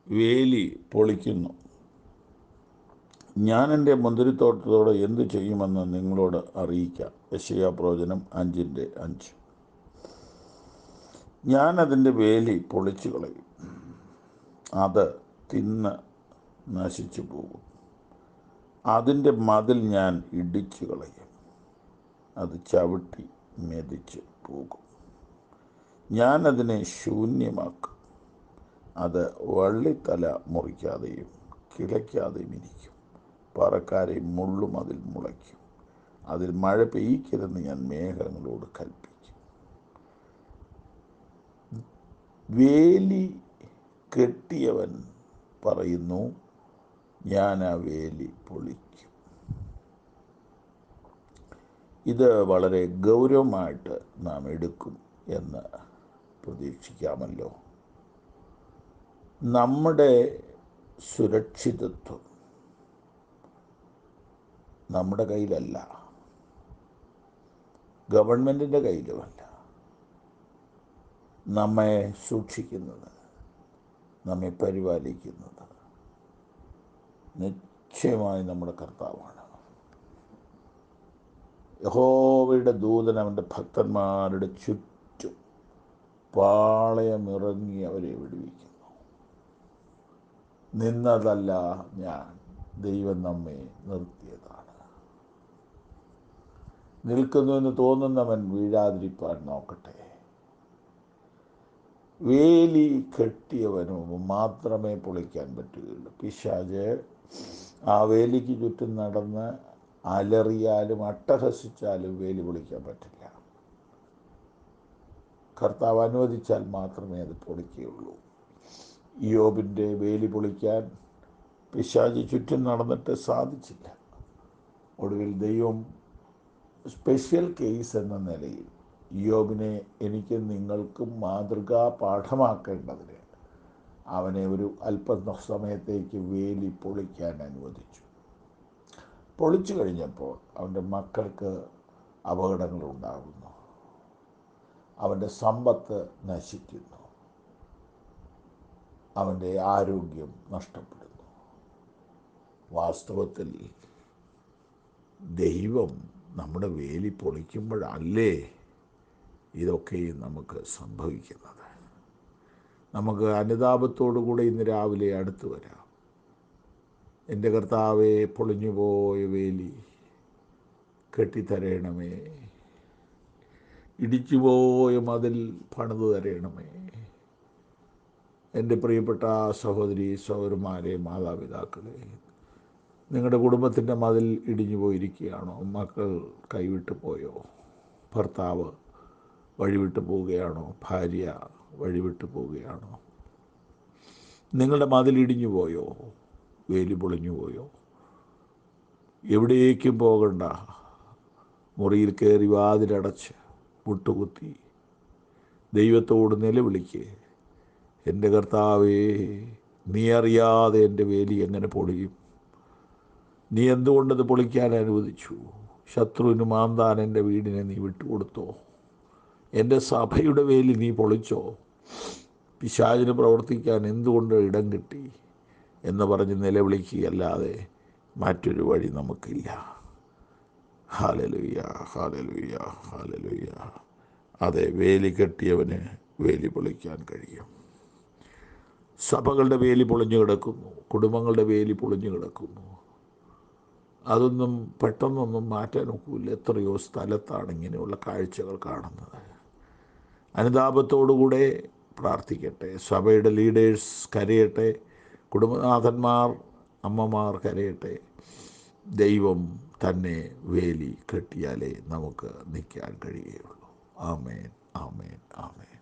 വേലി പൊളിക്കുന്നു. ഞാൻ എൻ്റെ മുന്തിരിത്തോട്ടത്തോട് എന്തു ചെയ്യുമെന്ന് നിങ്ങളോട് അറിയിക്കാം. യെശയ്യാപ്രവചനം 5:5. ഞാൻ അതിൻ്റെ വേലി പൊളിച്ചു കളയും, അത് തിന്ന് നശിച്ചു പോകും. അതിൻ്റെ മതിൽ ഞാൻ ഇടിച്ചു കളയും, അത് ചവിട്ടി മെതിച്ച് പോകും. ഞാൻ അതിനെ ശൂന്യമാക്കും, അത് വള്ളിത്തല മുറിക്കാതെയും കിളയ്ക്കാതെയും ഇരിക്കും. പറക്കാരെ മുള്ളും അതിൽ മുളയ്ക്കും. അതിൽ മഴ പെയ്യിക്കരുതെന്ന് ഞാൻ മേഘങ്ങളോട് കൽപ്പിക്കും. വേലി കെട്ടിയവൻ പറയുന്നു, ഞാൻ ആ വേലി പൊളിക്കും. ഇത് വളരെ ഗൗരവമായിട്ട് നാം എടുക്കും എന്ന് പ്രതീക്ഷിക്കാമല്ലോ. നമ്മുടെ സുരക്ഷിതത്വം നമ്മുടെ കയ്യിലല്ല, ഗവൺമെൻറ്റിൻ്റെ കയ്യിലുമല്ല. നമ്മെ സൂക്ഷിക്കുന്നത്, നമ്മെ പരിപാലിക്കുന്നത് നിശ്ചയമായി നമ്മുടെ കർത്താവാണ്. യഹോവയുടെ ദൂതൻ അവൻ്റെ ഭക്തന്മാരുടെ ചുറ്റും പാളയമിറങ്ങി അവരെ വിടുവിക്കുന്നു. നിന്നതല്ല ഞാൻ, ദൈവം നമ്മെ നിർത്തിയതാണ്. നിൽക്കുന്നുവെന്ന് തോന്നുന്നവൻ വീഴാതിരിപ്പാൻ നോക്കട്ടെ. വേലി കെട്ടിയവനു മാത്രമേ പൊളിക്കാൻ പറ്റുകയുള്ളൂ. പിശാച് ആ വേലിക്ക് ചുറ്റും നടന്ന് അലറിയാലും അട്ടഹസിച്ചാലും വേലി പൊളിക്കാൻ പറ്റില്ല. കർത്താവ് അനുവദിച്ചാൽ മാത്രമേ അത് പൊളിക്കുകയുള്ളൂ. യോബിൻ്റെ വേലി പൊളിക്കാൻ പിശാച് ചുറ്റും നടന്നിട്ട് സാധിച്ചില്ല. ഒടുവിൽ ദൈവം സ്പെഷ്യൽ കേസ് എന്ന നിലയിൽ യോബിനെ എനിക്കും നിങ്ങൾക്കും മാതൃകാ പാഠമാക്കേണ്ടതിന് അവനെ ഒരു അല്പസമയത്തേക്ക് വേലി പൊളിക്കാൻ അനുവദിച്ചു. പൊളിച്ചു കഴിഞ്ഞപ്പോൾ അവൻ്റെ മക്കൾക്ക് അപകടങ്ങളുണ്ടാകുന്നു, അവൻ്റെ സമ്പത്ത് നശിക്കുന്നു, അവൻ്റെ ആരോഗ്യം നഷ്ടപ്പെടുന്നു. വാസ്തവത്തിൽ ദൈവം നമ്മുടെ വേലി പൊളിക്കുമ്പോഴല്ലേ ഇതൊക്കെയും നമുക്ക് സംഭവിക്കുന്നത്. നമുക്ക് അനുതാപത്തോടുകൂടെ ഇന്ന് രാവിലെ അടുത്ത് വരാം. എൻ്റെ കർത്താവേ, പൊളിഞ്ഞുപോയ വേലി കെട്ടിത്തരയണമേ, ഇടിച്ചുപോയ മതിൽ പണിതു തരയണമേ. എൻ്റെ പ്രിയപ്പെട്ട സഹോദരി സഹോദരന്മാരെ, മാതാപിതാക്കളെ, നിങ്ങളുടെ കുടുംബത്തിൻ്റെ മതിൽ ഇടിഞ്ഞു പോയിരിക്കുകയാണോ? മക്കൾ കൈവിട്ടു പോയോ? ഭർത്താവ് വഴിവിട്ടു പോവുകയാണോ? ഭാര്യ വഴിവിട്ടു പോവുകയാണോ? നിങ്ങളുടെ മതിൽ ഇടിഞ്ഞു പോയോ? വേലി പൊളിഞ്ഞു പോയോ? എവിടേക്കും പോകണ്ട, മുറിയിൽ കയറി വാതിലടച്ച് മുട്ടുകുത്തി ദൈവത്തോട് നിലവിളിക്ക്. എൻ്റെ കർത്താവേ, നീ അറിയാതെ എൻ്റെ വേലി എങ്ങനെ പൊളിയും? നീ എന്തുകൊണ്ടത് പൊളിക്കാൻ അനുവദിച്ചു? ശത്രുവിന് മാന്താൻ എൻ്റെ വീടിനെ നീ വിട്ടുകൊടുത്തോ? എൻ്റെ സഭയുടെ വേലി നീ പൊളിച്ചോ? പിശാചിന് പ്രവർത്തിക്കാൻ എന്തുകൊണ്ട് ഇടം കിട്ടി എന്ന് പറഞ്ഞ് നിലവിളിക്കുകയല്ലാതെ മറ്റൊരു വഴി നമുക്കില്ല. Hallelujah, hallelujah, hallelujah. അതെ, വേലി കെട്ടിയവന് വേലി പൊളിക്കാൻ കഴിയും. സഭകളുടെ വേലി പൊളിഞ്ഞു കിടക്കുന്നു, കുടുംബങ്ങളുടെ വേലി പൊളിഞ്ഞു കിടക്കുന്നു. അതൊന്നും പെട്ടെന്നൊന്നും മാറ്റാൻ ഒക്കില്ല. എത്രയോ സ്ഥലത്താണ് ഇങ്ങനെയുള്ള കാഴ്ചകൾ കാണുന്നത്. അനുതാപത്തോടുകൂടെ പ്രാർത്ഥിക്കട്ടെ. സഭയുടെ ലീഡേഴ്സ് കരയട്ടെ, കുടുംബനാഥന്മാർ, അമ്മമാർ കരയട്ടെ. ദൈവം തന്നെ വേലി കെട്ടിയാലേ നമുക്ക് നിൽക്കാൻ കഴിയുകയുള്ളൂ. ആമേൻ, ആമേൻ, ആമേൻ.